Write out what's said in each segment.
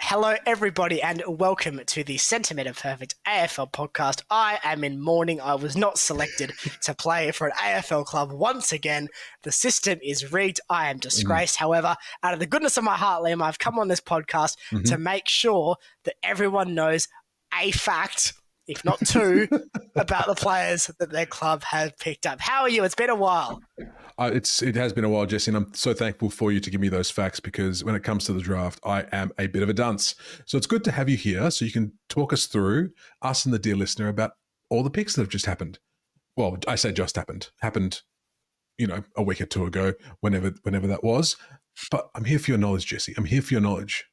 Hello, everybody, and welcome to the Centimetre Perfect AFL podcast. I am in mourning. I was not selected to play for an AFL club once again. The system is rigged. I am disgraced. However, out of the goodness of my heart, Liam, I've come on this podcast to make sure that everyone knows a fact, if not two, about the players that their club has picked up. How are you? It's been a while. It has been a while, Jesse, and I'm so thankful for you to give me those facts because when it comes to the draft, I am a bit of a dunce. So it's good to have you here so you can talk us through, us and the dear listener, about all the picks that have just happened. Well, I say just happened, a week or two ago, whenever that was. But I'm here for your knowledge, Jesse. I'm here for your knowledge.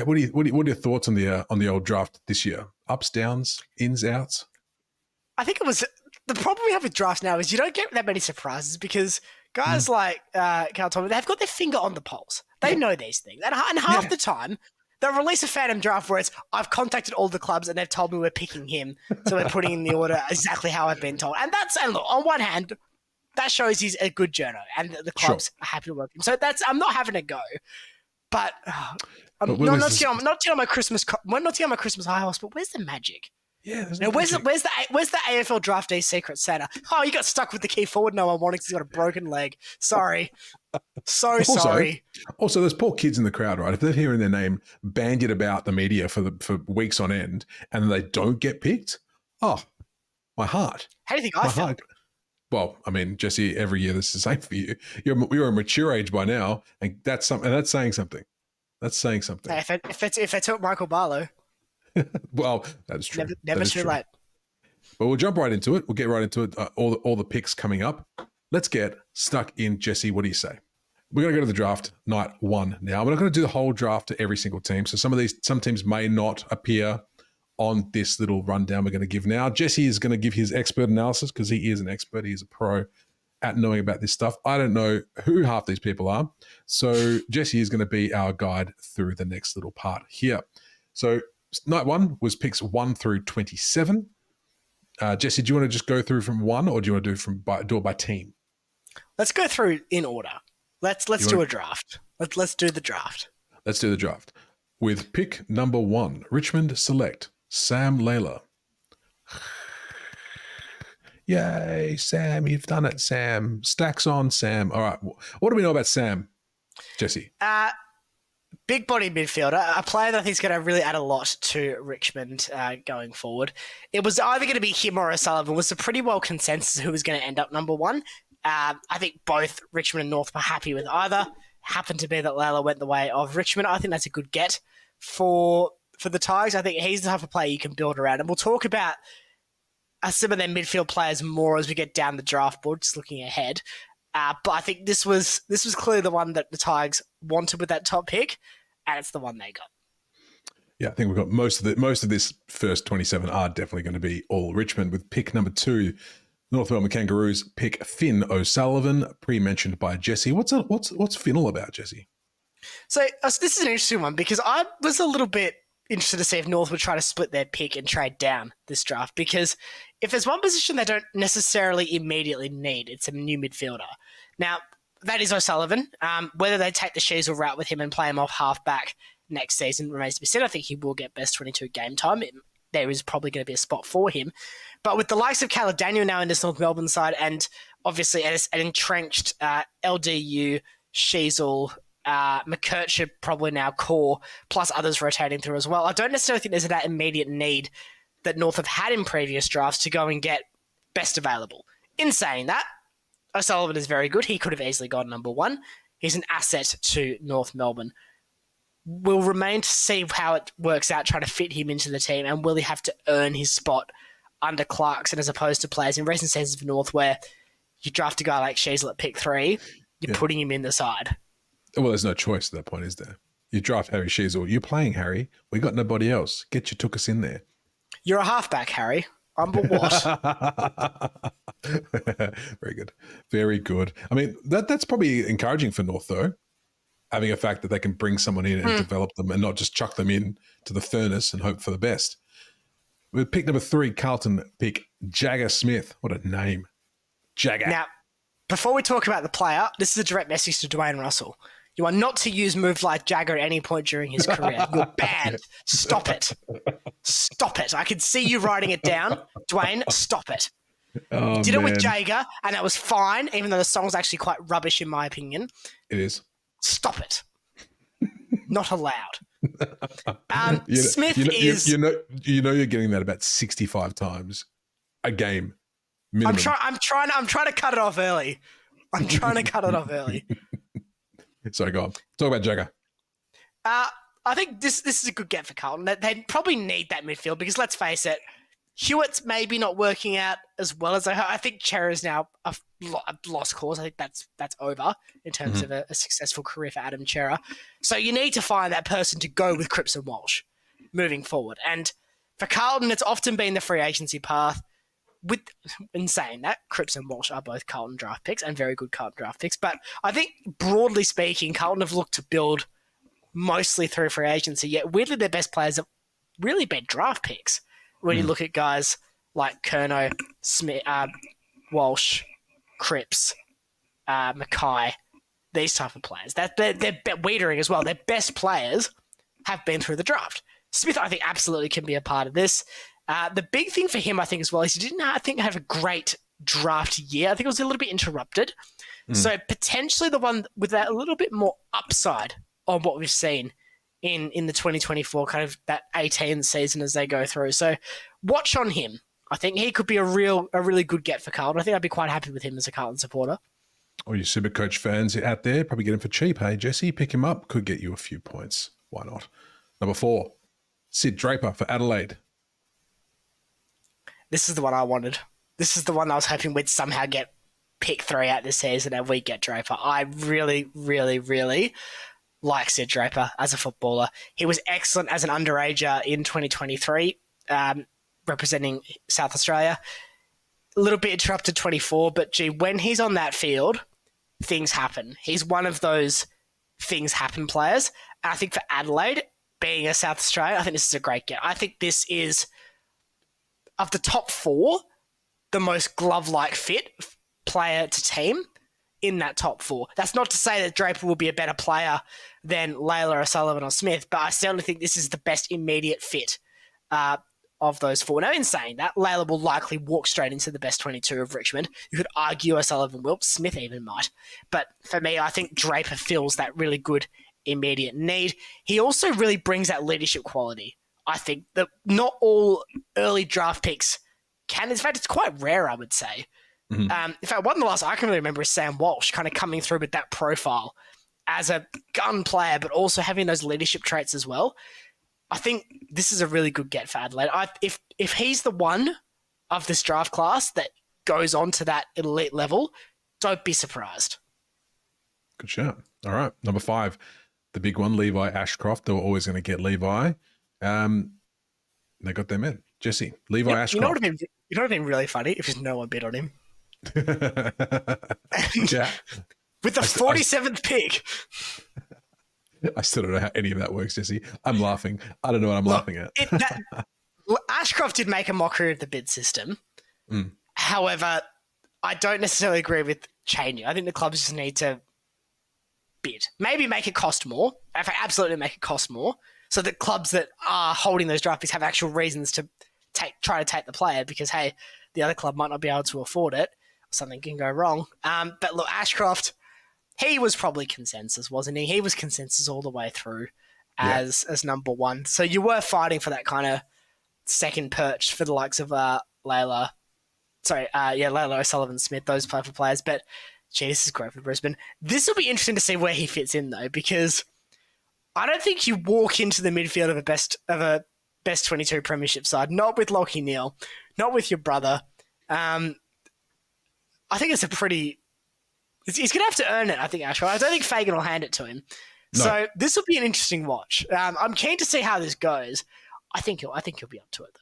What are your thoughts on the old draft this year? Ups, downs, ins, outs? I think it was the problem we have with drafts now is you don't get that many surprises because guys like Carl Thomas, they've got their finger on the pulse. They know these things. And half the time, they'll release a phantom draft where it's, I've contacted all the clubs and they've told me we're picking him. So we're putting in the order exactly how I've been told. And look, on one hand, that shows he's a good journo and the clubs are happy to work him. So I'm not having a go. But I'm not getting on my Christmas high horse, but where's the magic? Yeah, now, where's the AFL draftee's secret Santa? Oh, you got stuck with the key forward no one wanted because he's got a broken leg. Sorry. Sorry. Also, those poor kids in the crowd, right? If they're hearing their name bandied about the media for weeks on end and they don't get picked, my heart. How do you think I felt? Well, I mean, Jesse, every year this is the same for you. You're a mature age by now, and that's saying something. That's saying something. Hey, if I took Michael Barlow. Well, that's true. Never too late. But we'll jump right into it. We'll get right into it. All the picks coming up. Let's get stuck in. Jesse, what do you say? We're going to go to the draft night one now. We're not going to do the whole draft to every single team. So some teams may not appear on this little rundown we're going to give now. Jesse is going to give his expert analysis because he is an expert. He is a pro at knowing about this stuff. I don't know who half these people are. So Jesse is going to be our guide through the next little part here. So night one was picks 1 through 27. Jesse, do you want to just go through from one, or do you want to do it by team? Let's go through in order. Let's do a draft. Let's do the draft. Let's do the draft. With pick number 1, Richmond select Sam Layla. Yay, Sam! You've done it, Sam. Stacks on, Sam. All right. What do we know about Sam, Jesse? Big body midfielder, a player that I think is going to really add a lot to Richmond going forward. It was either going to be him or O'Sullivan. It was a pretty well consensus who was going to end up number one. I think both Richmond and North were happy with either. Happened to be that Layla went the way of Richmond. I think that's a good get for the Tigers. I think he's the type of player you can build around. And we'll talk about some of their midfield players more as we get down the draft board, just looking ahead. But I think this was clearly the one that the Tigers wanted with that top pick, and it's the one they got. Yeah, I think we've got most of this first 27 are definitely going to be all Richmond. With pick number 2, North Melbourne Kangaroos pick Finn O'Sullivan, pre-mentioned by Jesse. What's Finn all about, Jesse? So this is an interesting one because I was a little bit interested to see if North would try to split their pick and trade down this draft, because if there's one position they don't necessarily immediately need, it's a new midfielder. Now, that is O'Sullivan. Whether they take the Sheasel route with him and play him off halfback next season remains to be seen. I think he will get best 22 game time. There is probably going to be a spot for him. But with the likes of Caleb Daniel now in this North Melbourne side, and obviously an entrenched LDU, Sheasel, McKercher probably now core, plus others rotating through as well. I don't necessarily think there's that immediate need that North have had in previous drafts to go and get best available. In saying that, O'Sullivan is very good. He could have easily gone number 1. He's an asset to North Melbourne. We'll remain to see how it works out trying to fit him into the team, and will he have to earn his spot under Clarkson as opposed to players in recent seasons for North where you draft a guy like Sheasel at pick 3, you're putting him in the side. Well, there's no choice at that point, is there? You draft Harry Sheasel. You're playing Harry. We got nobody else. Get your tookus in there. You're a halfback, Harry. I'm but what? Very good. Very good. I mean, that's probably encouraging for North, though, having a fact that they can bring someone in and develop them and not just chuck them in to the furnace and hope for the best. With pick number 3, Carlton pick Jagger Smith. What a name. Jagger. Now, before we talk about the player, this is a direct message to Dwayne Russell. You are not to use moves like Jagger at any point during his career. You're banned. Stop it. Stop it. I can see you writing it down. Dwayne, stop it. Oh, You did it with man. Jagger, and that was fine, even though the song's actually quite rubbish in my opinion. It is. Stop it. Not allowed. You know- Smith you know, is... You know you're getting that about 65 times a game. Minimum. I'm trying to cut it off early. I'm trying to cut it off early. Sorry, go on. Talk about Jagger. I think this is a good get for Carlton. They probably need that midfield because let's face it, Hewitt's maybe not working out as well as I think Chera's now a lost cause. I think that's over in terms of a successful career for Adam Chera. So you need to find that person to go with Cripps and Walsh moving forward. And for Carlton, it's often been the free agency path. In saying that, Cripps and Walsh are both Carlton draft picks and very good Carlton draft picks. But I think, broadly speaking, Carlton have looked to build mostly through free agency, yet weirdly their best players have really been draft picks. When you look at guys like Curnow, Smith, Walsh, Cripps, Mackay, these type of players. They're Wiedering as well. Their best players have been through the draft. Smith, I think, absolutely can be a part of this. The big thing for him, I think, as well, is he didn't, I think, have a great draft year. I think it was a little bit interrupted. So potentially the one with that a little bit more upside on what we've seen in the 2024 kind of that 18 season as they go through. So watch on him. I think he could be a really good get for Carlton. I think I'd be quite happy with him as a Carlton supporter. All you Supercoach fans out there, probably get him for cheap, hey, Jesse? Pick him up. Could get you a few points. Why not? Number 4, Sid Draper for Adelaide. This is the one I wanted. This is the one I was hoping we'd somehow get pick 3 out this season and we get Draper. I really, really, really like Sid Draper as a footballer. He was excellent as an underager in 2023, representing South Australia. A little bit interrupted 24, but gee, when he's on that field, things happen. He's one of those things happen players. And I think for Adelaide, being a South Australia, I think this is a great get. I think this is, of the top 4, the most glove-like fit player to team in that top 4. That's not to say that Draper will be a better player than Layla, O'Sullivan or Smith, but I certainly think this is the best immediate fit of those 4. Now, in saying that, Layla will likely walk straight into the best 22 of Richmond. You could argue O'Sullivan will, Smith even might. But for me, I think Draper fills that really good immediate need. He also really brings that leadership quality. I think that not all early draft picks can. In fact, it's quite rare, I would say. In fact, one of the last I can really remember is Sam Walsh kind of coming through with that profile as a gun player, but also having those leadership traits as well. I think this is a really good get for Adelaide. If he's the one of this draft class that goes on to that elite level, don't be surprised. Good shout. All right. Number 5, the big one, Levi Ashcroft. They were always going to get Levi. They got their man. Jesse, Levi Ashcroft. You know what would have been really funny if just no one bid on him. Yeah. With the 47th pick. I still don't know how any of that works, Jesse. I'm laughing. I don't know what I'm laughing at. Ashcroft did make a mockery of the bid system. However, I don't necessarily agree with changing. I think the clubs just need to bid. Maybe make it cost more. In fact, absolutely make it cost more. So that clubs that are holding those draft picks have actual reasons to try to take the player because, hey, the other club might not be able to afford it. Something can go wrong. But look, Ashcroft, he was probably consensus, wasn't he? He was consensus all the way through as number 1. So you were fighting for that kind of second perch for the likes of Layla. Layla O'Sullivan Smith, those playful players. But, gee, this is great for Brisbane. This will be interesting to see where he fits in, though, because I don't think you walk into the midfield of a best 22 premiership side, not with Lachie Neale, not with your brother. I think it's he's going to have to earn it, I think, Ashcroft. I don't think Fagan will hand it to him. No. So this will be an interesting watch. I'm keen to see how this goes. I think he'll be up to it, though.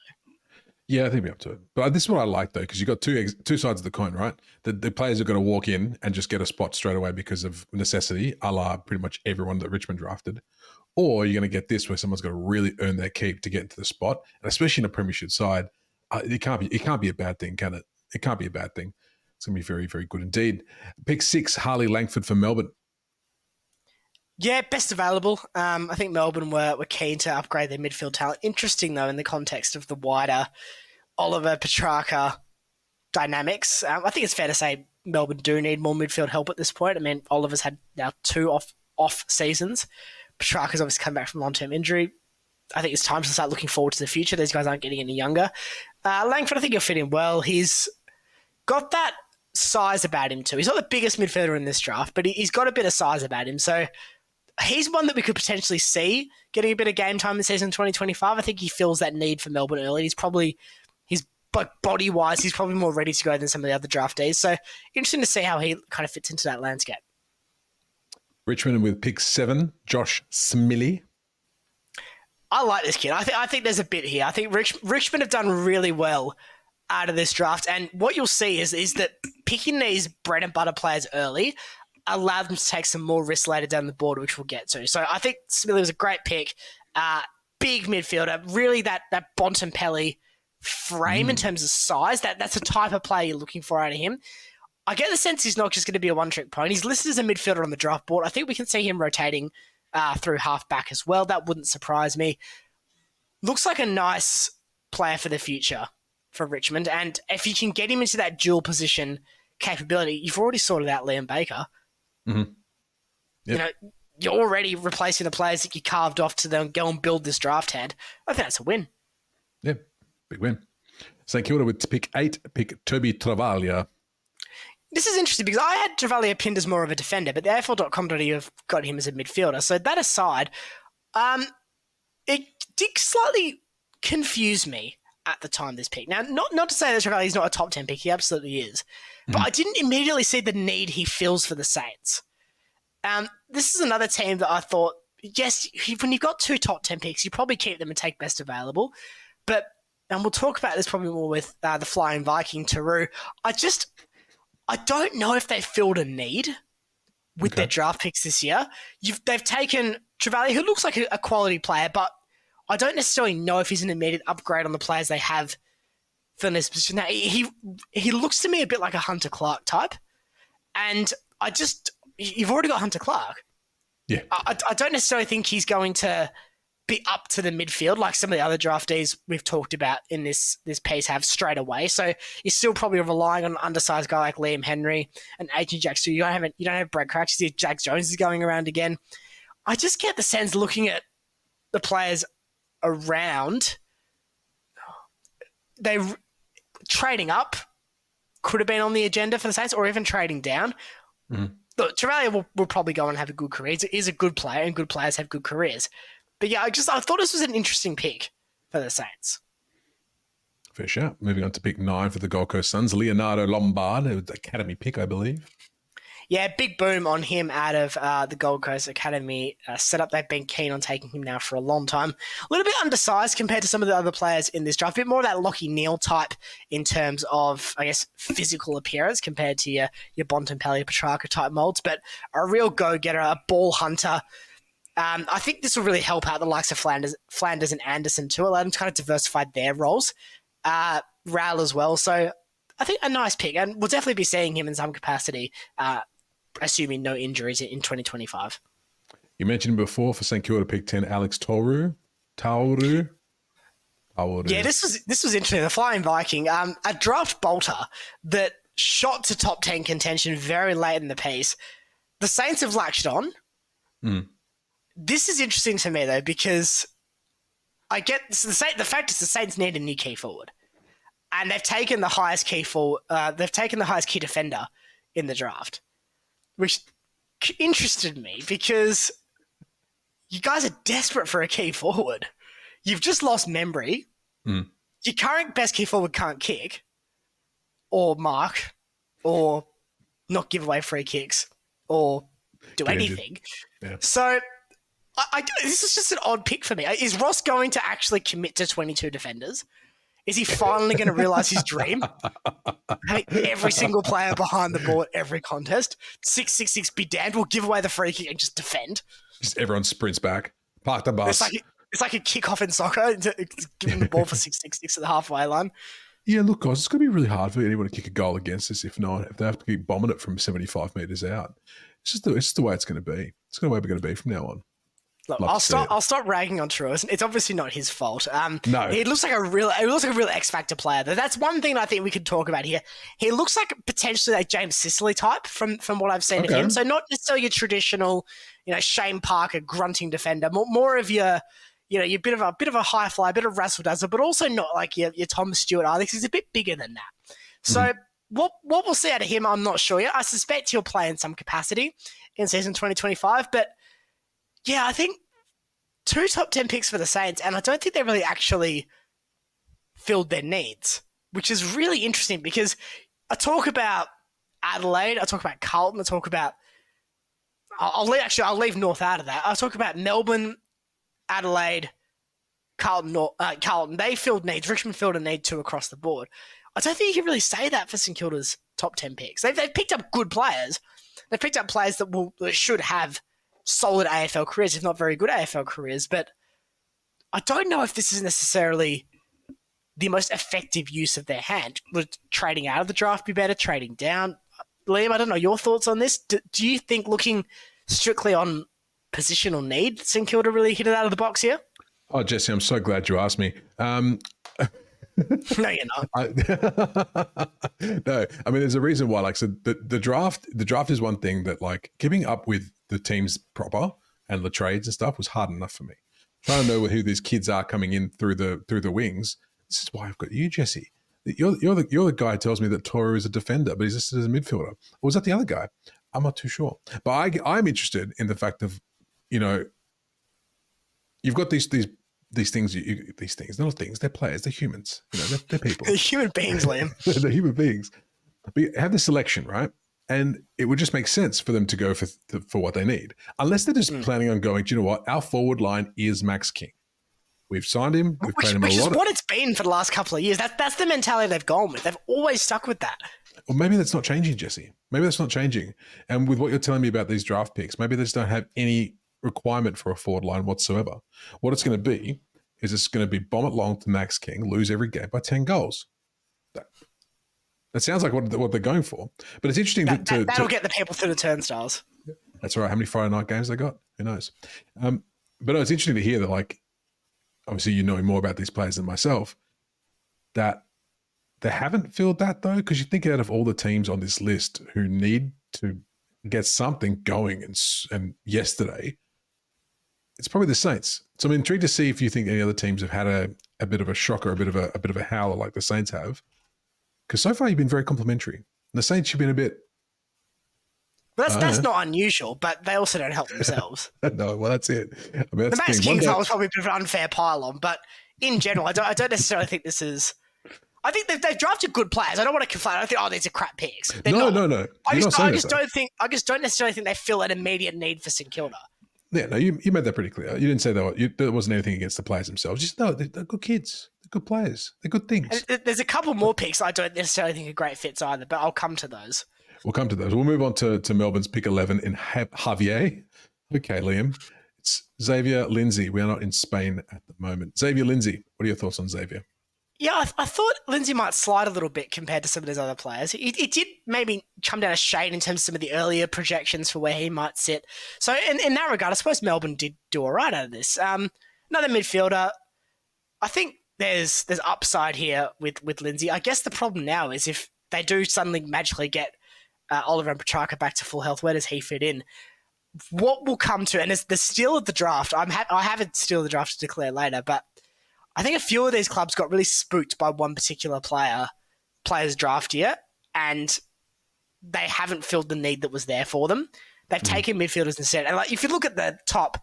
Yeah, I think he'll be up to it. But this is what I like, though, because you've got two sides of the coin, right? The players are going to walk in and just get a spot straight away because of necessity, a la pretty much everyone that Richmond drafted. Or you're going to get this where someone's going to really earn their keep to get into the spot. And especially in a premiership side, it can't be a bad thing, can it? It can't be a bad thing. It's going to be very, very good indeed. Pick 6, Harley Langford for Melbourne. Yeah, best available. I think Melbourne were keen to upgrade their midfield talent. Interesting, though, in the context of the wider Oliver Petrarca dynamics. I think it's fair to say Melbourne do need more midfield help at this point. I mean, Oliver's had now 2 off seasons. Petrarca's obviously come back from long-term injury. I think it's time to start looking forward to the future. These guys aren't getting any younger. Langford, I think he'll fit in well. He's got that size about him too. He's not the biggest midfielder in this draft, but he's got a bit of size about him. So he's one that we could potentially see getting a bit of game time in season 2025. I think he feels that need for Melbourne early. He's body-wise, he's probably more ready to go than some of the other draftees. So interesting to see how he kind of fits into that landscape. Richmond with pick 7, Josh Smilly. I like this kid. I think there's a bit here. I think Richmond have done really well out of this draft. And what you'll see is that picking these bread and butter players early allowed them to take some more risks later down the board, which we'll get to. So I think Smilly was a great pick. Big midfielder, really that Bontempelli frame in terms of size. That's the type of player you're looking for out of him. I get the sense he's not just going to be a one-trick pony. He's listed as a midfielder on the draft board. I think we can see him rotating through half-back as well. That wouldn't surprise me. Looks like a nice player for the future for Richmond. And if you can get him into that dual position capability, you've already sorted out Liam Baker. Mm-hmm. Yep. You know, you're already replacing the players that you carved off to then go and build this draft head. I think that's a win. Yeah, big win. St Kilda with pick 8, pick Toby Travaglia. This is interesting because I had Travaglia pinned as more of a defender, but the AFL.com.au have got him as a midfielder. So that aside, it did slightly confuse me at the time this pick. Now, not to say that Travaglia is not a top 10 pick, he absolutely is. But I didn't immediately see the need he feels for the Saints. This is another team that I thought, yes, when you've got 2 top 10 picks, you probably keep them and take best available. But, and we'll talk about this probably more with the Flying Viking, Taru. I don't know if they filled a need with their draft picks this year. They've taken Travaglia, who looks like a quality player, but I don't necessarily know if he's an immediate upgrade on the players they have for this position. Now, he looks to me a bit like a Hunter Clark type, and you've already got Hunter Clark. Yeah, I don't necessarily think he's going to be up to the midfield like some of the other draftees we've talked about in this piece have straight away. So you're still probably relying on an undersized guy like Liam Henry and Adrian Jackson. You don't have Brad Crouch. You see Jack Jones is going around again. I just get the sense looking at the players around, they trading up could have been on the agenda for the Saints, or even trading down. Look, Travaglia will probably go and have a good career. He's a good player, and good players have good careers. But yeah, I thought this was an interesting pick for the Saints. Fair shout. Moving on to pick 9 for the Gold Coast Suns, Leonardo Lombard, academy pick, I believe. Yeah, big boom on him out of the Gold Coast Academy setup. They've been keen on taking him now for a long time. A little bit undersized compared to some of the other players in this draft. A bit more of that Lachie Neale type in terms of, I guess, physical appearance compared to your Bontempelli, Petrarca type molds. But a real go-getter, a ball hunter. I think this will really help out the likes of Flanders and Anderson too. Allow them to kind of diversify their roles. Raul as well. So I think a nice pick. And we'll definitely be seeing him in some capacity, assuming no injuries in 2025. You mentioned before for St Kilda pick 10, Alex Tauru. Yeah, this was interesting. The Flying Viking, a draft bolter that shot to top 10 contention very late in the piece. The Saints have latched on. This is interesting to me, though, because I get the fact is the Saints need a new key forward, and they've taken the highest key defender in the draft, which interested me because you guys are desperate for a key forward. You've just lost Membry. Your current best key forward can't kick, or mark, or not give away free kicks, or do anything. Yeah. So. This is just an odd pick for me. Is Ross going to actually commit to 22 defenders? Is he finally going to realise his dream? Having every single player behind the ball at every contest. 6-6-6, be damned. We'll give away the free kick and just defend. Just everyone sprints back. Park the bus. It's like a kickoff in soccer. Giving the ball for 6-6-6 at the halfway line. Yeah, look, guys, it's going to be really hard for anyone to kick a goal against us if they have to keep bombing it from 75 metres out. It's just the way it's going to be. It's the way we're going to be from now on. Look, Love to see it. I'll stop ragging on Truist. It's obviously not his fault. No. He looks like a real X Factor player. That's one thing I think we could talk about here. He looks like potentially like James Sicily type from what I've seen of him. So not necessarily your traditional, Shane Parker grunting defender. More of your, you're bit of a high fly, a bit of razzle dazzle, but also not like your Thomas Stewart either. He's a bit bigger than that. So what we'll see out of him, I'm not sure yet. I suspect he'll play in some capacity in season 2025, but. Yeah, I think 2 top 10 picks for the Saints, and I don't think they really actually filled their needs, which is really interesting because I talk about Adelaide, I talk about Carlton, I talk about... I'll leave North out of that. I'll talk about Melbourne, Adelaide, Carlton. They filled needs. Richmond filled a need too across the board. I don't think you can really say that for St Kilda's top 10 picks. They've picked up good players. They've picked up players that should have solid AFL careers, if not very good AFL careers, but I don't know if this is necessarily the most effective use of their hand. Would trading out of the draft be better? Trading down? Liam, I don't know your thoughts on this. Do you think looking strictly on positional need, St Kilda really hit it out of the box here? Oh, Jesse, I'm so glad you asked me. No, you're not. No, I mean, there's a reason why. Like, so the draft is one thing that, like, keeping up with the teams proper and the trades and stuff was hard enough for me. Trying to know who these kids are coming in through the wings. This is why I've got you, Jesse. You're the guy who tells me that Toru is a defender, but he's listed as a midfielder. Or was that the other guy? I'm not too sure. But I'm interested in the fact of, you've got these things. These things, they're not things. They're players. They're humans. They're people. They're human beings, Liam. They're human beings. But you have the selection, right? And it would just make sense for them to go for what they need, unless they're just planning on going. Do you know what? Our forward line is Max King. We've signed him. We've paid him a lot. Which is what it's been for the last couple of years. That's the mentality they've gone with. They've always stuck with that. Well, maybe that's not changing, Jesse. Maybe that's not changing. And with what you're telling me about these draft picks, maybe they just don't have any requirement for a forward line whatsoever. What it's going to be is it's going to be bomb it long to Max King, lose every game by 10 goals. That sounds like what they're going for. But it's interesting that'll get the people through the turnstiles. That's right. How many Friday night games they got? Who knows? But no, it's interesting to hear that, like, obviously you knowing more about these players than myself, that they haven't filled that, though, because you think out of all the teams on this list who need to get something going and yesterday, it's probably the Saints. So I'm intrigued to see if you think any other teams have had a bit of a shocker, a bit of a howler like the Saints have. Because so far you've been very complimentary. And the Saints, you've been a bit... But that's not unusual, but they also don't help themselves. No, well, that's it. I mean, that's the Max King's was probably a bit of an unfair pile-on, but in general, I don't necessarily think this is... I think they've drafted good players. I don't want to complain. I don't think, these are crap picks. No. I just don't necessarily think they fill an immediate need for St Kilda. Yeah, no, you made that pretty clear. You didn't say there wasn't anything against the players themselves. Just no, they're good kids. They're good players. They're good things. And there's a couple more picks I don't necessarily think are great fits either, but I'll come to those. We'll come to those. We'll move on to Melbourne's pick 11 in Javier. Okay, Liam. It's Xavier Lindsay. We are not in Spain at the moment. Xavier Lindsay, what are your thoughts on Xavier? Yeah, I thought Lindsay might slide a little bit compared to some of those other players. It did maybe come down a shade in terms of some of the earlier projections for where he might sit. So in that regard, I suppose Melbourne did do all right out of this. Another midfielder. I think there's upside here with Lindsay. I guess the problem now is if they do suddenly magically get Oliver and Petrarca back to full health, where does he fit in? What will come to, and it's the steal of the draft. I have a steal of the draft to declare later, but I think a few of these clubs got really spooked by one particular player's draft year, and they haven't filled the need that was there for them. They've taken midfielders instead. And if you look at the top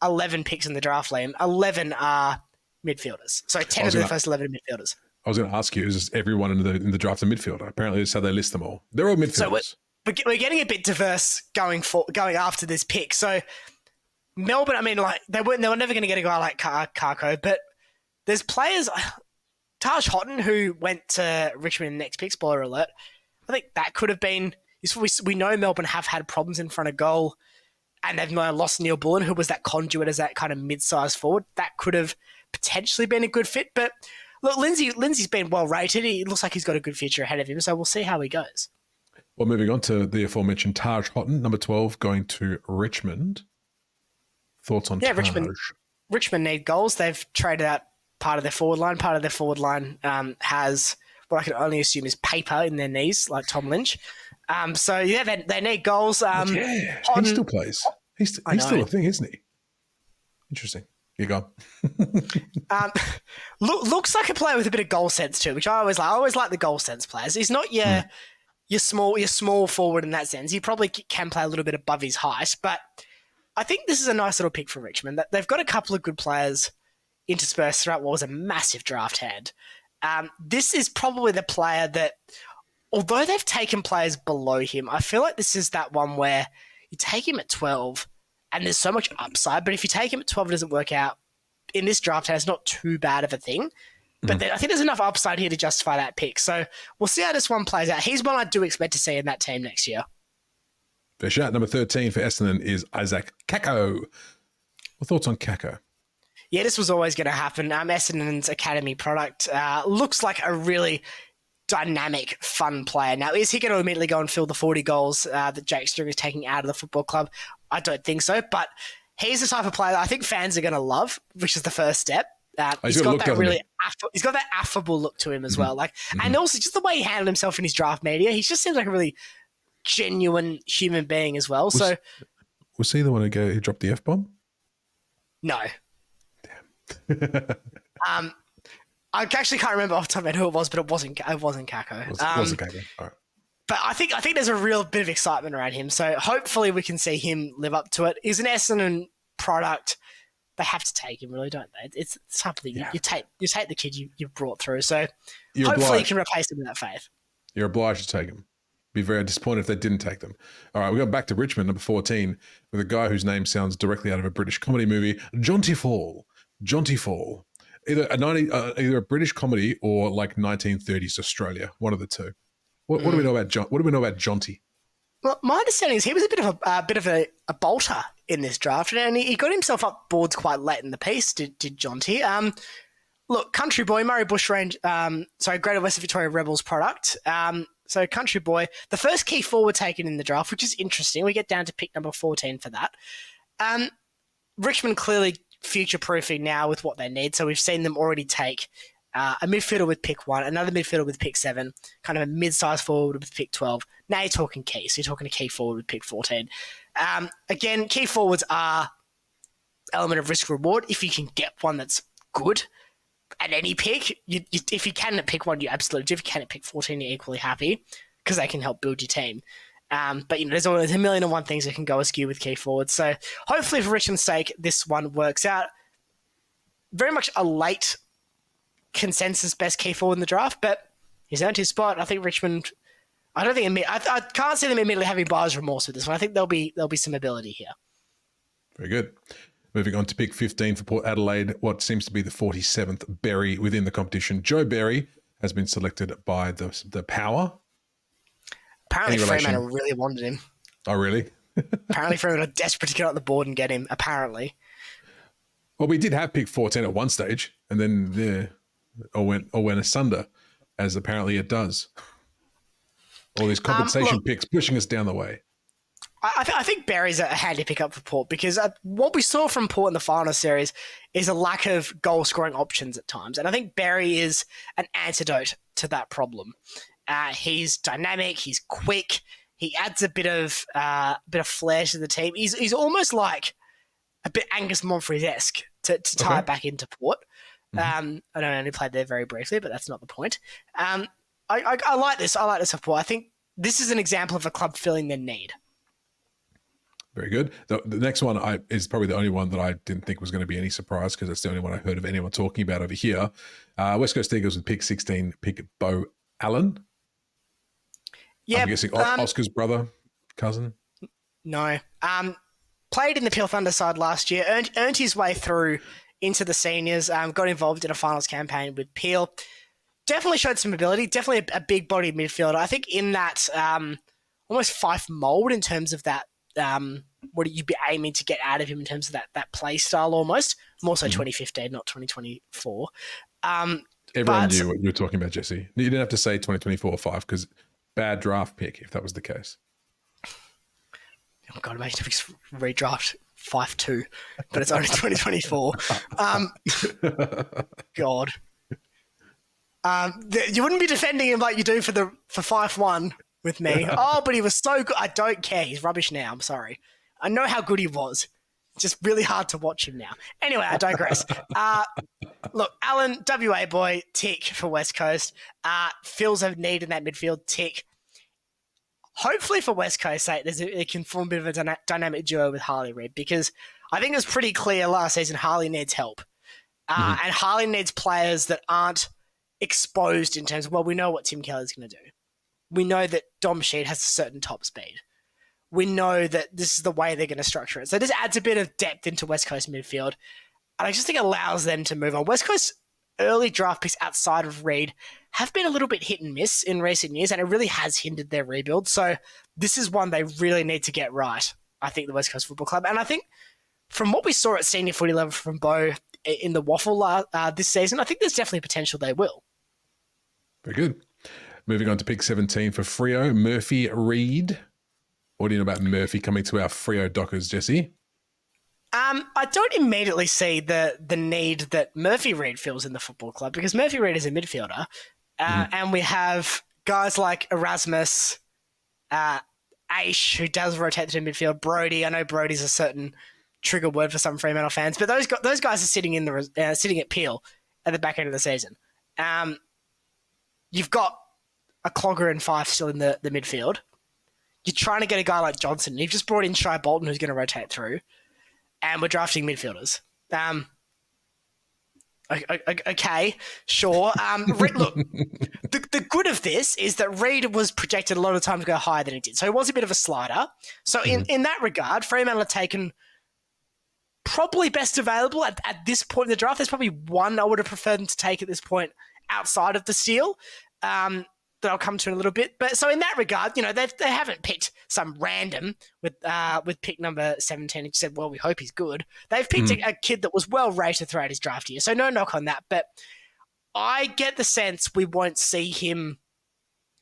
11 picks in the draft, Liam, 11 are midfielders. So 10 of the first 11 are midfielders. I was going to ask you, is everyone in the draft a midfielder? Apparently that's how they list them all. They're all midfielders. So we're getting a bit diverse going after this pick. So Melbourne, I mean, like they were never going to get a guy like Carco, but there's players, Taj Houghton, who went to Richmond in the next pick, spoiler alert. I think that could have been, we know Melbourne have had problems in front of goal, and they've now lost Neil Bullen, who was that conduit as that kind of mid-sized forward. That could have potentially been a good fit. But look, Lindsay's been well rated. He looks like he's got a good future ahead of him, so we'll see how he goes. Well, moving on to the aforementioned Taj Houghton, number 12, going to Richmond. Thoughts on Yeah, Taj? Richmond need goals. They've traded out part of their forward line. Part of their forward line has what I can only assume is paper in their knees, like Tom Lynch. So yeah, they need goals. Yeah, Houghton, he still plays. He's still a thing, isn't he? Interesting. You go. Looks like a player with a bit of goal sense too, which I always like. I always like the goal sense players. He's not your small forward in that sense. He probably can play a little bit above his height, but I think this is a nice little pick for Richmond. They've got a couple of good players interspersed throughout what was a massive draft hand. This is probably the player that, although they've taken players below him, I feel like this is that one where you take him at 12 and there's so much upside, but if you take him at 12 it doesn't work out, in this draft hand, it's not too bad of a thing. But I think there's enough upside here to justify that pick. So we'll see how this one plays out. He's one I do expect to see in that team next year. Fair shot. Number 13 for Essendon is Isaac Kako. What thoughts on Kako? Yeah, this was always going to happen. Essendon's academy product looks like a really dynamic, fun player. Now, is he going to immediately go and fill the 40 goals that Jake Stringer is taking out of the football club? I don't think so, but he's the type of player that I think fans are going to love, which is the first step. He's got that affable look to him as well. And also just the way he handled himself in his draft media, he just seems like a really genuine human being as well. Was he the one who dropped the F-bomb? No. Damn. I actually can't remember off the top of my head who it was, but it wasn't Kako. It wasn't Kako. All right. But I think there's a real bit of excitement around him. So hopefully we can see him live up to it. He's an Essendon product. They have to take him, really, don't they? It's something you take the kid you brought through. So hopefully you can replace him with that faith. You're obliged to take him. Be very disappointed if they didn't take them. All right, we go back to Richmond, number 14, with a guy whose name sounds directly out of a British comedy movie, Jonty Fall. Jonty Fall. Either a British comedy or like 1930s Australia, one of the two. What do we know about What do we know about Jonty? Well, my understanding is he was a bit of a bolter in this draft, and he got himself up boards quite late in the piece. Did Jonty? Look, country boy, Murray Bushrange, Greater Western Victoria Rebels product. So country boy, the first key forward taken in the draft, which is interesting. We get down to pick number 14 for that. Richmond clearly future-proofing now with what they need. So we've seen them already take a midfielder with pick 1, another midfielder with pick 7, kind of a mid-sized forward with pick 12. Now you're talking key. So you're talking a key forward with pick 14. Again, key forwards are element of risk-reward. If you can get one that's good at any pick, if you can at pick 1, you absolutely do. If you can at pick 14, you're equally happy because they can help build your team. But there's a million and one things that can go askew with key forwards. So hopefully for Richmond's sake, this one works out. Very much a late consensus best key forward in the draft, but he's earned his spot. I think Richmond. I can't see them immediately having buyer's remorse with this one. I think there'll be some ability here. Very good. Moving on to pick 15 for Port Adelaide, what seems to be the 47th Berry within the competition. Joe Berry has been selected by the Power. Apparently Fremantle really wanted him. Oh, really? Apparently Fremantle are desperate to get on the board and get him, apparently. Well, we did have pick 14 at one stage, and then all went asunder, as apparently it does. All these compensation picks pushing us down the way. I think Berry's a handy pickup for Port because what we saw from Port in the final series is a lack of goal-scoring options at times. And I think Berry is an antidote to that problem. He's dynamic, he's quick, he adds a bit of flair to the team. He's almost like a bit Angus Monfils-esque to tie it back into Port. I know I only played there very briefly, but that's not the point. I like this. I like this for Port. I think this is an example of a club filling their need. Very good. The next one is probably the only one that I didn't think was going to be any surprise because it's the only one I heard of anyone talking about over here. West Coast Eagles with pick 16, pick Bo Allen. Yeah, I'm guessing Oscar's brother, cousin. No. Played in the Peel Thunder side last year, earned his way through into the seniors, got involved in a finals campaign with Peel. Definitely showed some ability, definitely a big body midfielder. I think in that almost Fife mould in terms of that, what you'd be aiming to get out of him in terms of that play style almost. More so 2015, not 2024. Everyone knew what you were talking about, Jesse. You didn't have to say 2024 or 5 because bad draft pick if that was the case. Oh God, imagine if we redraft 5-2, but it's only 2024. God. You wouldn't be defending him like you do for 5-1 with me. Oh, but he was so good. I don't care. He's rubbish now. I'm sorry. I know how good he was. It's just really hard to watch him now. Anyway, I digress. Look, Alan, WA boy, tick for West Coast. Fills a need in that midfield, tick. Hopefully for West Coast's sake, it can form a bit of a dynamic duo with Harley Reid, because I think it was pretty clear last season Harley needs help. And Harley needs players that aren't exposed in terms of, well, we know what Tim Kelly's going to do. We know that Dom Sheed has a certain top speed. We know that this is the way they're going to structure it. So this adds a bit of depth into West Coast midfield. And I just think it allows them to move on. West Coast early draft picks outside of Reid have been a little bit hit and miss in recent years, and it really has hindered their rebuild. So this is one they really need to get right, I think, the West Coast Football Club. And I think from what we saw at senior footy level from Bo in the Waffle this season, I think there's definitely potential they will. Very good. Moving on to pick 17 for Freo, Murphy Reid. What do you know about Murphy coming to our Freo Dockers, Jesse? I don't immediately see the need that Murphy Reid feels in the football club, because Murphy Reid is a midfielder, and we have guys like Erasmus, Aish, who does rotate to midfield, Brody. I know Brody's a certain trigger word for some Fremantle fans, but those guys are sitting in sitting at Peel at the back end of the season. You've got a Clogger and Fife still in the midfield. You're trying to get a guy like Johnson. You've just brought in Shai Bolton, who's going to rotate through. And we're drafting midfielders. Okay, sure. Look, the good of this is that Reid was projected a lot of time to go higher than he did. So he was a bit of a slider. So in that regard, Fremantle have taken probably best available at this point in the draft. There's probably one I would have preferred them to take at this point outside of the Steel. That I'll come to in a little bit. But so in that regard, you know, they haven't picked some random with pick number 17 and said, well, we hope he's good. They've picked a kid that was well rated throughout his draft year. So no knock on that. But I get the sense we won't see him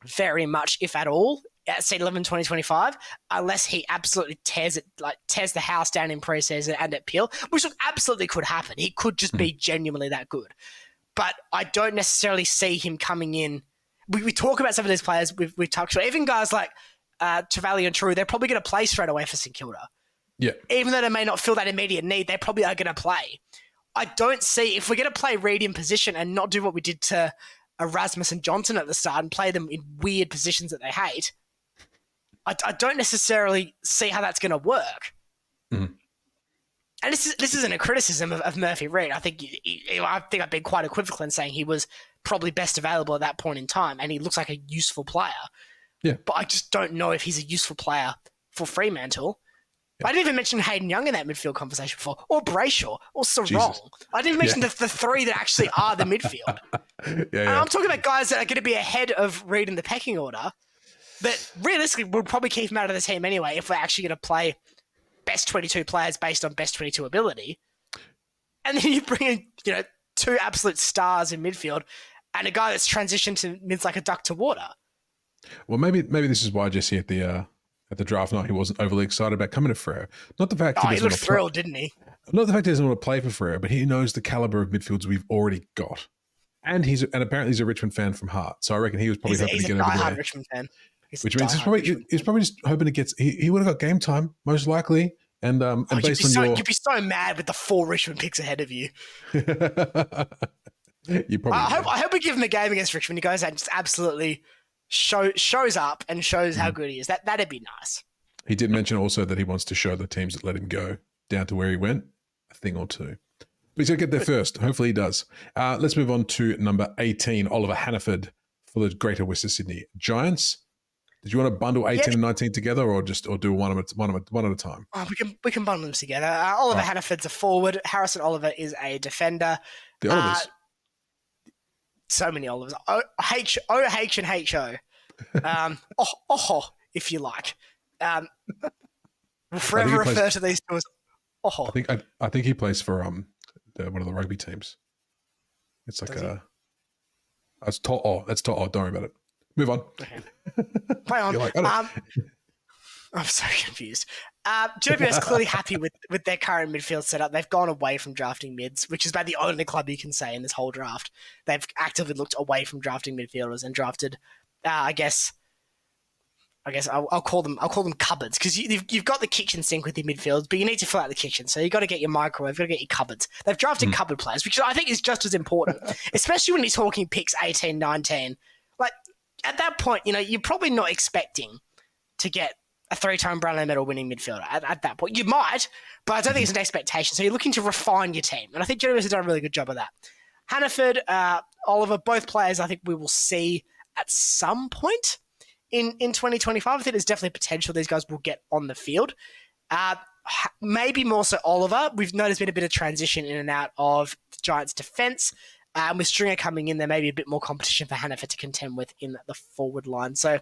very much, if at all, at Seed 11 2025, unless he absolutely tears the house down in preseason and at Peel, which absolutely could happen. He could just be genuinely that good. But I don't necessarily see him coming in. We talk about some of these players we've touched on. Even guys like Travali and True, they're probably going to play straight away for St Kilda. Yeah. Even though they may not feel that immediate need, they probably are going to play. I don't see, if we're going to play Reid in position and not do what we did to Erasmus and Johnson at the start and play them in weird positions that they hate, I don't necessarily see how that's going to work. And this isn't a criticism of Murphy Reid. I think I've been quite equivocal in saying he was probably best available at that point in time, and he looks like a useful player. Yeah. But I just don't know if he's a useful player for Fremantle. Yeah. I didn't even mention Hayden Young in that midfield conversation before, or Brayshaw, or Sarong. I didn't mention the three that actually are the midfield. I'm talking about guys that are going to be ahead of Reid in the pecking order, that realistically would probably keep him out of the team anyway if we're actually going to play best 22 players based on best 22 ability. And then you bring in, you know, two absolute stars in midfield and a guy that's transitioned to mids like a duck to water. Well, maybe this is why Jesse at the draft night he wasn't overly excited about coming to Freo. Not the fact he looked thrilled, didn't he? Not the fact he doesn't want to play for Freo, but he knows the caliber of midfields we've already got, and apparently he's a Richmond fan from heart. So I reckon he was probably hoping to get over there. Richmond fan. Which means he's probably just hoping to get. He would have got game time most likely. And based on you'd be so mad with the 4 Richmond picks ahead of you. You probably. I hope we give him a game against Richmond. He goes out and just absolutely shows up and shows how good he is. That'd be nice. He did mention also that he wants to show the teams that let him go down to where he went a thing or two. But he's going to get there first. Hopefully he does. Let's move on to number 18, Oliver Hannaford for the Greater Western Sydney Giants. Did you want to bundle 18 and 19 together, or do one at a time? Oh, we can bundle them together. Oliver Hannaford's a forward. Harrison Oliver is a defender. The Olivers. So many Olivers. O-H and H-O. If you like. We'll forever refer to these two as Oho. I think he plays for one of the rugby teams. It's like that's To'o. Don't worry about it. Move on. Okay. Play on. You're like, I don't- I'm so confused. GWS clearly happy with their current midfield setup. They've gone away from drafting mids, which is about the only club you can say in this whole draft. They've actively looked away from drafting midfielders and drafted, I guess I'll call them cupboards, because you've got the kitchen sink with your midfields, but you need to fill out the kitchen. So you've got to get your microwave, you've got to get your cupboards. They've drafted cupboard players, which I think is just as important, especially when he's talking picks 18, 19. Like, at that point, you're probably not expecting to get a 3-time Brownlow medal winning midfielder at that point. You might, but I don't think it's an expectation. So you're looking to refine your team. And I think GWS has done a really good job of that. Hannaford, Oliver, both players I think we will see at some point in 2025. I think there's definitely potential these guys will get on the field. Maybe more so Oliver. We've noticed been a bit of transition in and out of the Giants' defence. With Stringer coming in, there may be a bit more competition for Hannaford to contend with in the forward line. So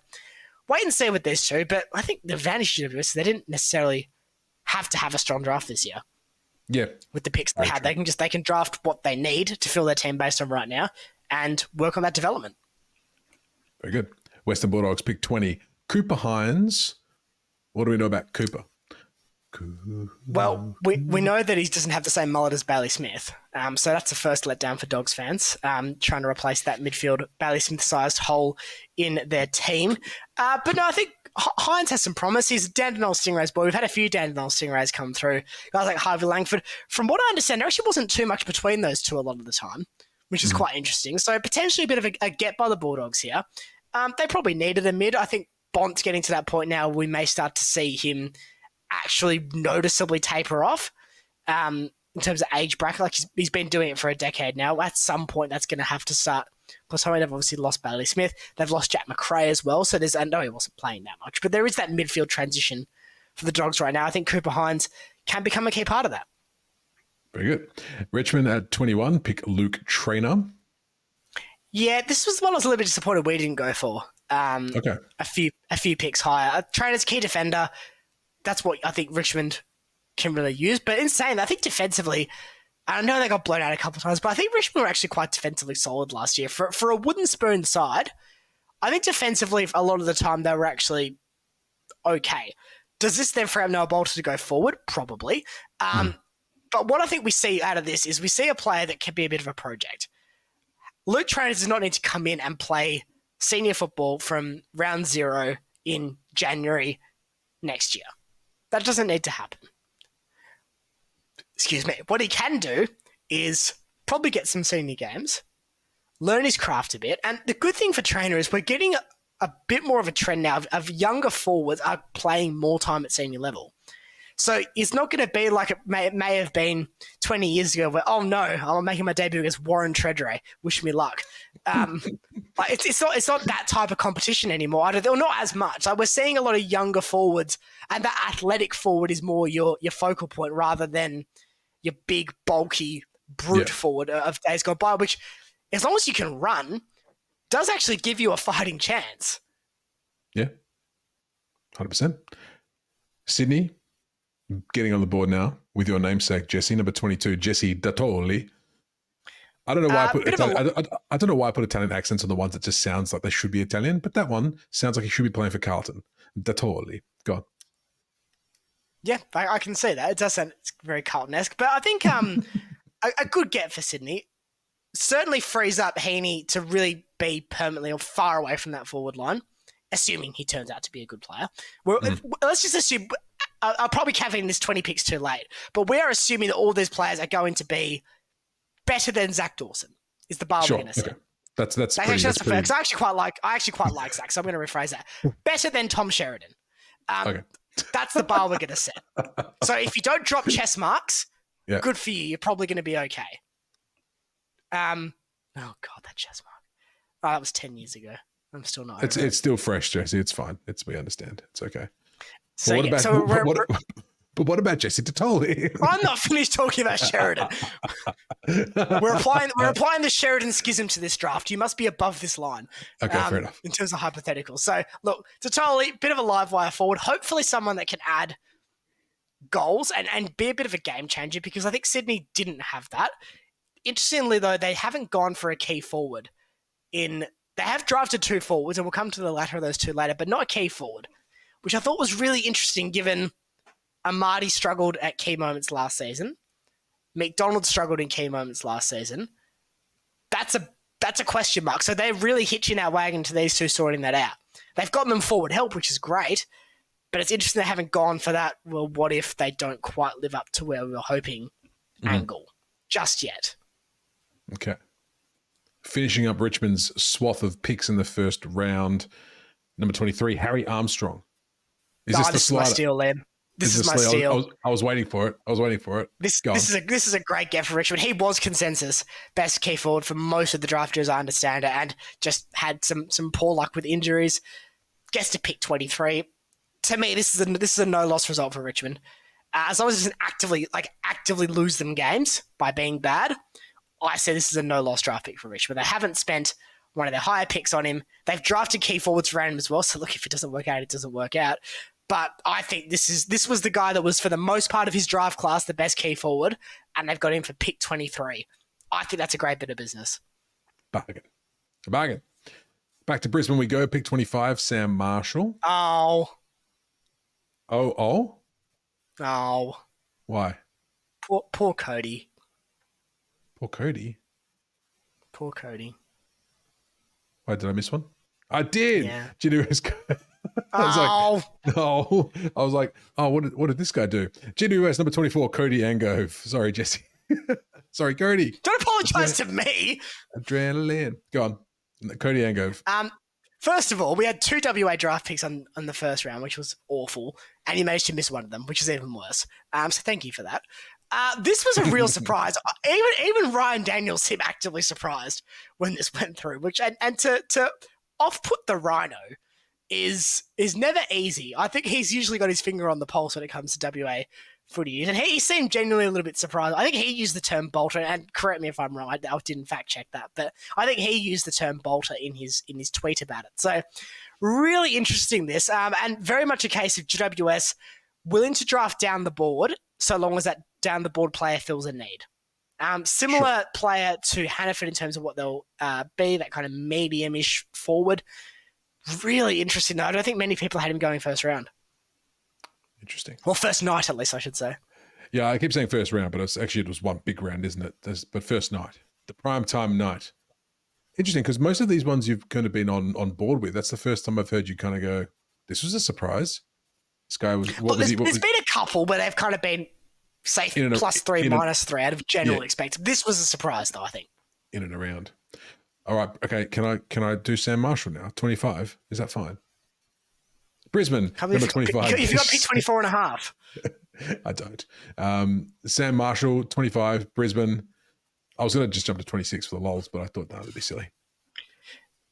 wait and see with these two, but I think the advantage of this is they didn't necessarily have to have a strong draft this year. Yeah. With the picks they had, they can draft what they need to fill their team based on right now and work on that development. Very good. Western Bulldogs pick 20. Cooper Hines. What do we know about Cooper? Well, we know that he doesn't have the same mullet as Bailey Smith. So that's the first letdown for Dogs fans, trying to replace that midfield Bailey Smith-sized hole in their team. But no, I think Hines has some promise. He's a Dandenong Stingrays boy. We've had a few Dandenong Stingrays come through. Guys like Harvey Langford. From what I understand, there actually wasn't too much between those two a lot of the time, which is quite interesting. So potentially a bit of a get by the Bulldogs here. They probably needed a mid. I think Bont's getting to that point now. We may start to see him actually noticeably taper off in terms of age bracket. Like he's been doing it for a decade now. At some point, that's going to have to start. Plus, they've obviously lost Bailey Smith. They've lost Jack McRae as well. So I know he wasn't playing that much, but there is that midfield transition for the Dogs right now. I think Cooper Hines can become a key part of that. Very good. Richmond at 21, pick Luke Trainer. Yeah, this was the one I was a little bit disappointed we didn't go for. Okay. A few picks higher. Trainer's key defender. That's what I think Richmond can really use. But in saying that, I think defensively, I know they got blown out a couple of times, but I think Richmond were actually quite defensively solid last year. For a wooden spoon side, I think defensively, a lot of the time, they were actually okay. Does this then free up Noah Bolter to go forward? Probably. But what I think we see out of this is we see a player that can be a bit of a project. Luke Trainer does not need to come in and play senior football from round 0 in January next year. That doesn't need to happen. Excuse me. What he can do is probably get some senior games, learn his craft a bit. And the good thing for Trainer is we're getting a bit more of a trend now of younger forwards are playing more time at senior level. So it's not going to be like it may have been 20 years ago where, oh no, I'm making my debut against Warren Treadray. Wish me luck. It's not that type of competition anymore. Or not as much. Like we're seeing a lot of younger forwards, and that athletic forward is more your focal point rather than your big, bulky, brute forward of days gone by, which, as long as you can run, does actually give you a fighting chance. Yeah, 100%. Sydney, getting on the board now with your namesake, Jesse, number 22, Jesse Datoli. I don't know why I don't know why I put Italian accents on the ones that just sounds like they should be Italian, but that one sounds like he should be playing for Carlton. Datoli. Go on. Yeah, I can see that. It does sound very Carlton-esque, but I think a good get for Sydney certainly frees up Heaney to really be permanently or far away from that forward line, assuming he turns out to be a good player. Let's just assume. I'll probably caveat this 20 picks too late, but we are assuming that all these players are going to be better than Zach Dawson. Is the bar we're going to say? Okay. That's pretty. That's fair, because I actually quite like Zach, so I'm going to rephrase that. Better than Tom Sheridan. Okay. That's the bar we're going to set. So if you don't drop chess marks, good for you. You're probably going to be okay. Oh God, that chess mark. Oh, that was 10 years ago. I'm still not. It's still fresh, Jesse. It's fine. We understand. It's okay. So, But what about Jesse Tatoli? I'm not finished talking about Sheridan. We're applying the Sheridan schism to this draft. You must be above this line. Okay, fair enough. In terms of hypotheticals. So, look, Tatoli, bit of a live wire forward. Hopefully someone that can add goals and be a bit of a game changer, because I think Sydney didn't have that. Interestingly, though, they haven't gone for a key forward in they have drafted 2 forwards, and we'll come to the latter of those 2 later, but not a key forward, which I thought was really interesting given Amadi struggled at key moments last season. McDonald struggled in key moments last season. That's a question mark. So they're really hitching our wagon to these 2 sorting that out. They've gotten them forward help, which is great, but it's interesting they haven't gone for that, well, what if they don't quite live up to where we were hoping angle just yet. Okay. Finishing up Richmond's swath of picks in the first round, number 23, Harry Armstrong. Is this the is my steal, Liam. This is my steal. I was waiting for it. This is a great get for Richmond. He was consensus best key forward for most of the drafters, as I understand it, and just had some poor luck with injuries. Gets to pick 23. To me, this is a no loss result for Richmond. As long as it doesn't actively lose them games by being bad, I say this is a no loss draft pick for Richmond. They haven't spent one of their higher picks on him. They've drafted key forwards around him as well. So look, if it doesn't work out, it doesn't work out. But I think this was the guy that was, for the most part of his draft class, the best key forward, and they've got him for pick 23. I think that's a great bit of business. Bargain. Back to Brisbane we go. Pick 25, Sam Marshall. Oh. Why? Poor Cody. Poor Cody. Why, did I miss one? I did. Yeah. I was like, what did this guy do? GWS number 24, Cody Angove. Sorry, Jesse. Sorry, Cody. Don't apologise to me. Adrenaline. Go on. Cody Angove. First of all, we had 2 WA draft picks on the first round, which was awful, and you managed to miss one of them, which is even worse. So thank you for that. This was a real surprise. Even Ryan Daniels seemed actively surprised when this went through, which and to off-put the Rhino is never easy. I think he's usually got his finger on the pulse when it comes to WA footy, and he seemed genuinely a little bit surprised. I think he used the term bolter, and correct me if I'm wrong, I didn't fact check that, but I think he used the term bolter in his tweet about it. So really interesting this, and very much a case of GWS willing to draft down the board so long as that down the board player fills a need. Similar player to Hannaford in terms of what they'll be, that kind of medium-ish forward. Really interesting, though. I don't think many people had him going first round. Interesting. Well, first night, at least, I should say. Yeah, I keep saying first round, but it was one big round, isn't it? But first night. The prime time night. Interesting, because most of these ones you've kind of been on board with. That's the first time I've heard you kind of go, this was a surprise. This guy was... There's been a couple where they've kind of been, say, +3, -3 out of general expect. This was a surprise, though, I think. In and around. All right, okay, can I do Sam Marshall now? 25, is that fine? Brisbane, number 25. If you got pick 24 and a half. I don't. Sam Marshall, 25, Brisbane. I was going to just jump to 26 for the lols, but I thought that would be silly.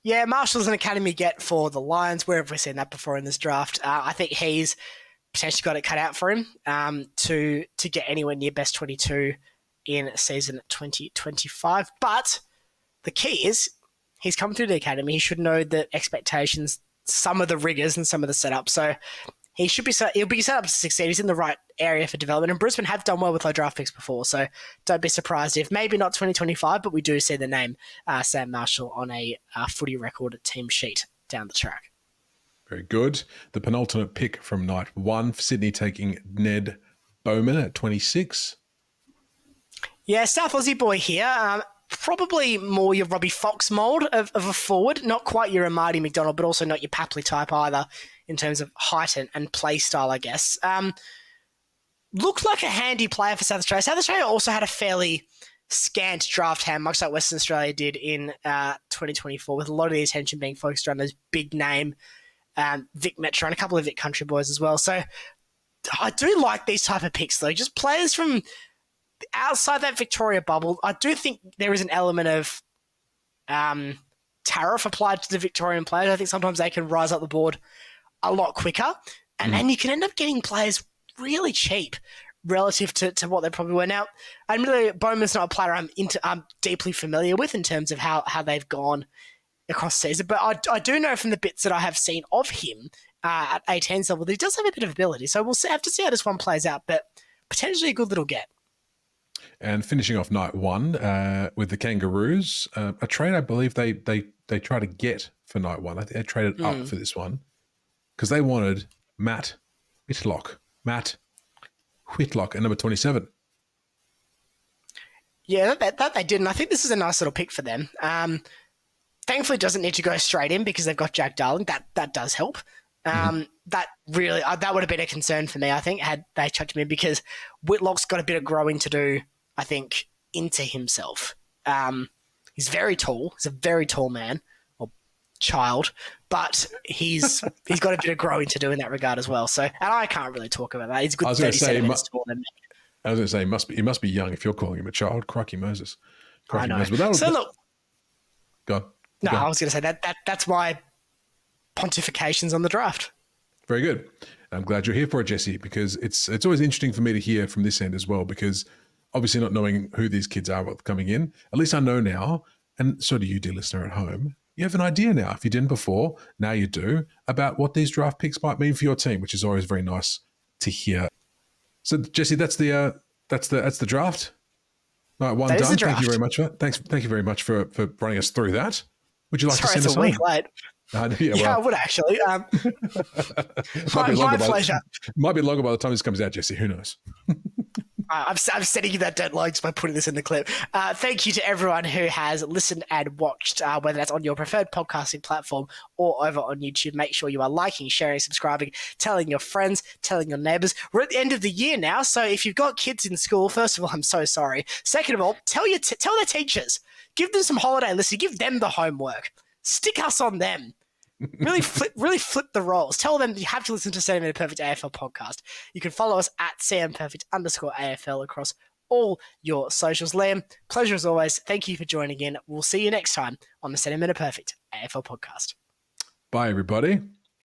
Yeah, Marshall's an academy get for the Lions. Where have we seen that before in this draft? I think he's potentially got it cut out for him to get anywhere near best 22 in season 2025. But the key is he's come through the academy. He should know the expectations, some of the rigors and some of the setup. So he'll be set up to succeed. He's in the right area for development. And Brisbane have done well with low draft picks before. So don't be surprised if maybe not 2025, but we do see the name Sam Marshall on a footy record team sheet down the track. Very good. The penultimate pick from night 1, Sydney taking Ned Bowman at 26. Yeah, South Aussie boy here. Probably more your Robbie Fox mould of a forward. Not quite your Amadi McDonald, but also not your Papley type either in terms of height and play style, I guess. Looked like a handy player for South Australia. South Australia also had a fairly scant draft hand, much like Western Australia did in 2024, with a lot of the attention being focused around those big name Vic Metro and a couple of Vic Country boys as well. So I do like these type of picks, though. Just players from outside that Victoria bubble. I do think there is an element of tariff applied to the Victorian players. I think sometimes they can rise up the board a lot quicker, and you can end up getting players really cheap relative to what they probably were. Now, admittedly, Bowman's not a player I'm deeply familiar with in terms of how they've gone across the season, but I do know from the bits that I have seen of him at 18s level that he does have a bit of ability. So we'll have to see how this one plays out, but potentially a good little get. And finishing off night one with the Kangaroos, a trade I believe they try to get for night one. I think they traded up for this one because they wanted Matt Whitlock. Matt Whitlock at number 27. Yeah, that they did, and I think this is a nice little pick for them. Thankfully, it doesn't need to go straight in because they've got Jack Darling. That does help. That really that would have been a concern for me, I think, had they chucked him in, because Whitlock's got a bit of growing to do, I think, into himself. He's very tall. He's a very tall man or child, but he's got a bit of growing to do in that regard as well. So, and I can't really talk about that. He's a good 30 centimeters taller than me. I was going to say he must be young if you're calling him a child. Crikey Moses. I know. So look, go on. No, I was going to say that's my pontifications on the draft. Very good. I'm glad you're here for it, Jesse, because it's always interesting for me to hear from this end as well, because obviously not knowing who these kids are coming in, at least I know now, and so do you, dear listener at home. You have an idea now. If you didn't before, now you do, about what these draft picks might mean for your team, which is always very nice to hear. So, Jesse, that's the draft. All right, one done. Thank you very much for that. Thank you very much for running us through that. Would you like to send us home? It's a week late. I would actually. My pleasure. Might be longer by the time this comes out, Jesse. Who knows? I'm setting you that deadline just by putting this in the clip. Thank you to everyone who has listened and watched, whether that's on your preferred podcasting platform or over on YouTube. Make sure you are liking, sharing, subscribing, telling your friends, telling your neighbors. We're at the end of the year now, so if you've got kids in school, first of all, I'm so sorry. Second of all, tell their teachers. Give them some holiday lists. Give them the homework. Stick us on them. Really flip the roles. Tell them you have to listen to CM Perfect AFL podcast. You can follow us at CMPerfect_AFL across all your socials. Liam, pleasure as always. Thank you for joining in. We'll see you next time on the CM Perfect AFL podcast. Bye, everybody.